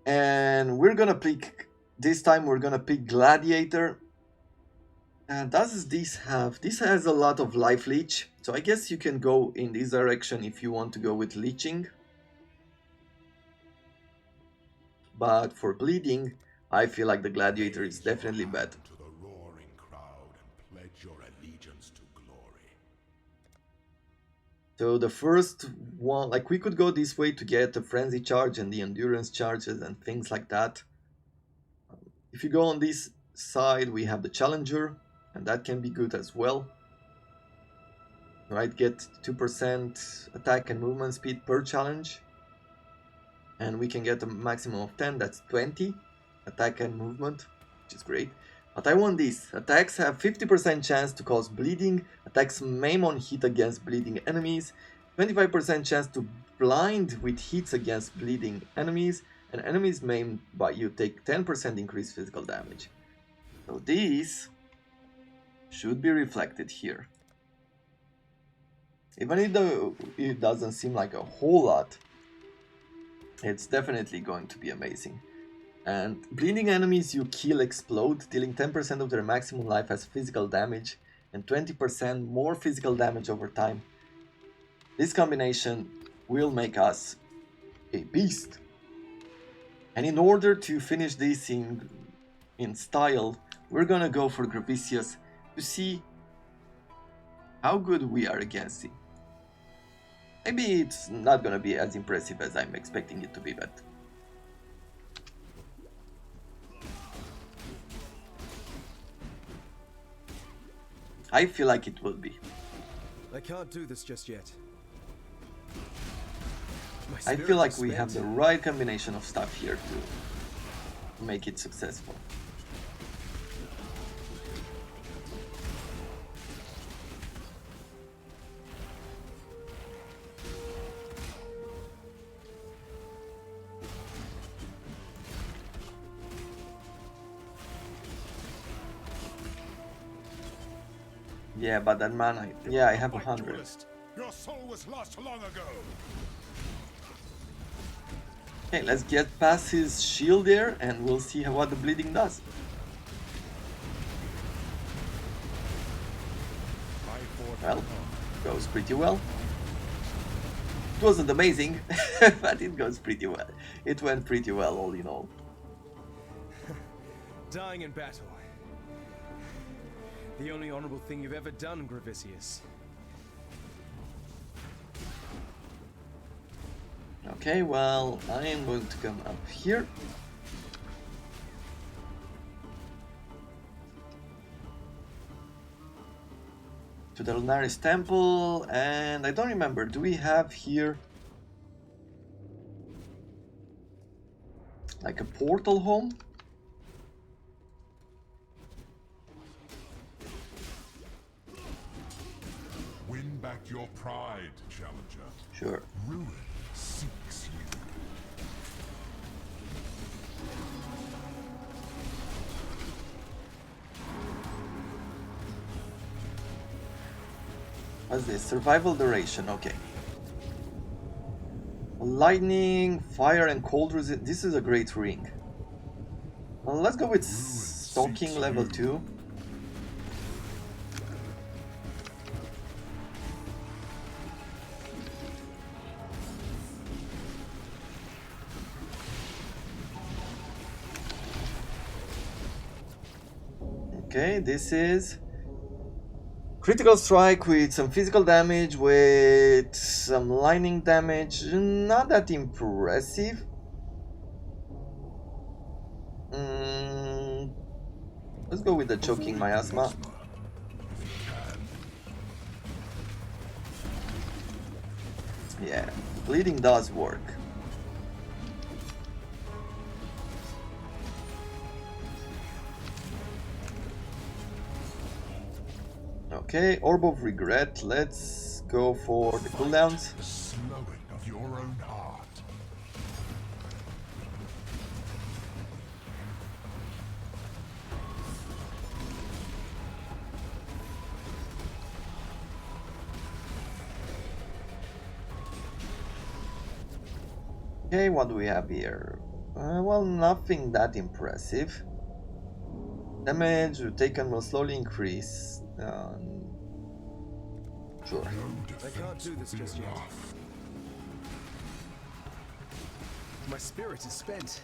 S1: And we're gonna pick, this time we're gonna pick Gladiator. Does this have, this has a lot of life leech. So I guess you can go in this direction if you want to go with leeching. But for bleeding, I feel like the Gladiator is definitely better.
S2: To the roaring crowd and pledge your allegiance to glory.
S1: So the first one, like we could go this way to get the frenzy charge and the endurance charges and things like that. If you go on this side, we have the challenger, and that can be good as well. Right, get 2% attack and movement speed per challenge. And we can get a maximum of 10, that's 20 attack and movement, which is great. But I want this. Attacks have 50% chance to cause bleeding, attacks maim on hit against bleeding enemies, 25% chance to blind with hits against bleeding enemies, and enemies maimed by you take 10% increased physical damage. So these should be reflected here. Even though it doesn't seem like a whole lot, it's definitely going to be amazing. And bleeding enemies you kill explode, dealing 10% of their maximum life as physical damage and 20% more physical damage over time. This combination will make us a beast. And in order to finish this in style, we're gonna go for Gravicius to see how good we are against him. Maybe it's not gonna be as impressive as I'm expecting it to be, but I feel like it will be.
S3: I can't do this just yet.
S1: I feel like we have the right combination of stuff here to make it successful. Yeah, but that mana, yeah, I have 100.
S4: Duelist, your soul was lost long ago.
S1: Okay, let's get past his shield there and we'll see what the bleeding does. Well, goes pretty well. It wasn't amazing, but it goes pretty well. It went pretty well all in all.
S3: Dying in battle. The only honorable thing you've ever done, Gravicius.
S1: Okay, well, I am going to come up here. To the Lunaris Temple, and I don't remember, do we have here like a portal home?
S2: Win back your pride, challenger.
S1: Sure.
S2: Ruin seeks you.
S1: What's this? Survival duration, okay. Lightning, fire and cold resist. This is a great ring. Well, let's go with stalking level 2. Okay, this is critical strike with some physical damage, with some lightning damage. Not that impressive. Let's go with the choking miasma. Yeah, bleeding does work. Okay, Orb of Regret. Let's go for the cooldowns.
S4: The slowing of your own heart.
S1: Okay, what do we have here? Well, nothing that impressive. Damage taken will slowly increase. Sure.
S3: I can't do this just yet. My spirit is spent.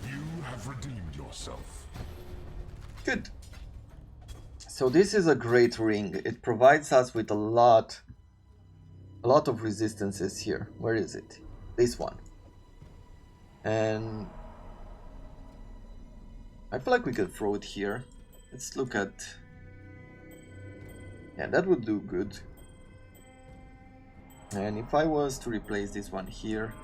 S4: You have redeemed yourself.
S1: Good. So this is a great ring. It provides us with a lot of resistances here. Where is it? This one. And I feel like we could throw it here. Let's look at... Yeah, that would do good. And if I was to replace this one here,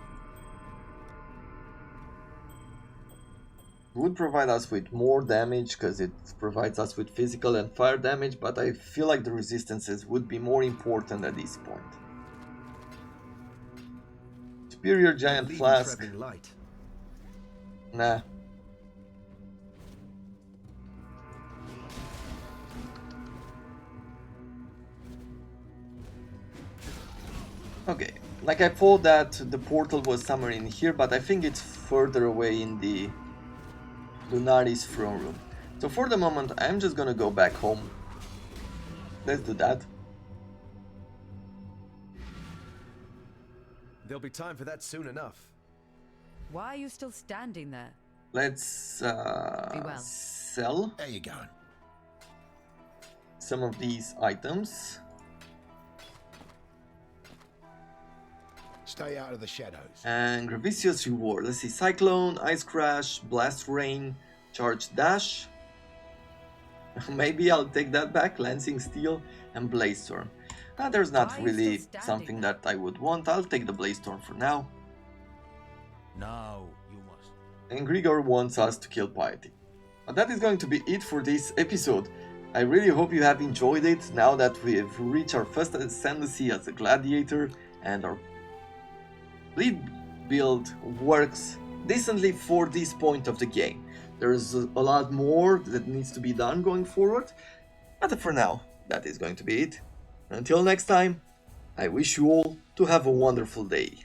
S1: it would provide us with more damage because it provides us with physical and fire damage, but I feel like the resistances would be more important at this point. Superior Giant Flask.
S3: Light.
S1: Nah. Okay, like I thought that the portal was somewhere in here, but I think it's further away in the Lunari's throne room. So for the moment, I'm just gonna go back home. Let's do that.
S3: There'll be time for that soon enough.
S8: Why are you still standing there?
S1: Let's
S8: Be well.
S1: sell
S4: There you go.
S1: some of these items.
S4: Stay out of the shadows.
S1: And Gravicious Reward. Let's see. Cyclone, Ice Crash, Blast Rain, Charge Dash. Maybe I'll take that back. Lancing Steel and Blaze Storm. There's not
S8: Why are you
S1: really
S8: still standing
S1: something
S8: there?
S1: that I would want. I'll take the Blaze Storm for now.
S7: Now you must.
S1: And Grigor wants us to kill Piety. But that is going to be it for this episode. I really hope you have enjoyed it now that we've reached our first ascendancy as a gladiator and our lead build works decently for this point of the game. There's a lot more that needs to be done going forward, but for now, that is going to be it. Until next time, I wish you all to have a wonderful day.